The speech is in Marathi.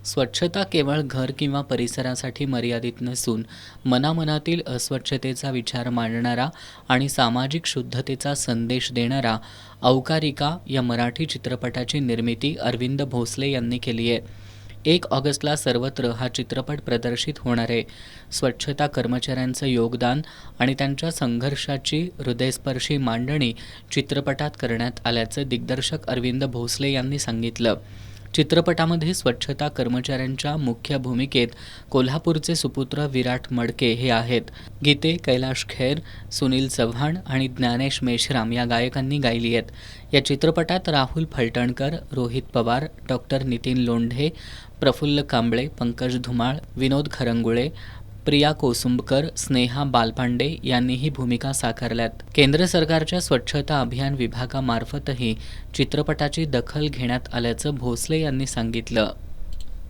स्वच्छता केवळ घर किंवा परिसरासाठी मर्यादित नसून मनामनातील अस्वच्छतेचा विचार मांडणारा आणि सामाजिक शुद्धतेचा संदेश देणारा औकारिका या मराठी चित्रपटाची निर्मिती अरविंद भोसले यांनी केली आहे. 1 ऑगस्टला सर्वत्र हा चित्रपट प्रदर्शित होणार आहे. स्वच्छता कर्मचाऱ्यांचं योगदान आणि त्यांच्या संघर्षाची हृदयस्पर्शी मांडणी चित्रपटात करण्यात आल्याचं दिग्दर्शक अरविंद भोसले यांनी सांगितलं. चित्रपटामध्ये स्वच्छता कर्मचाऱ्यांच्या मुख्य भूमिकेत कोल्हापूरचे सुपुत्र विराट मडके हे आहेत. गीते कैलाश खेर, सुनील चव्हाण आणि ज्ञानेश मेश्राम या गायकांनी गायली आहेत. या चित्रपटात राहुल फलटणकर, रोहित पवार, डॉक्टर नितीन लोंढे, प्रफुल्ल कांबळे, पंकज धुमाळ, विनोद खरंगुळे, प्रिया कोसुंबकर, स्नेहा बालपांडे यांनीही भूमिका साकारल्यात. केंद्र सरकारच्या स्वच्छता अभियान विभागामार्फतही चित्रपटाची दखल घेण्यात आल्याचं भोसले यांनी सांगितलं.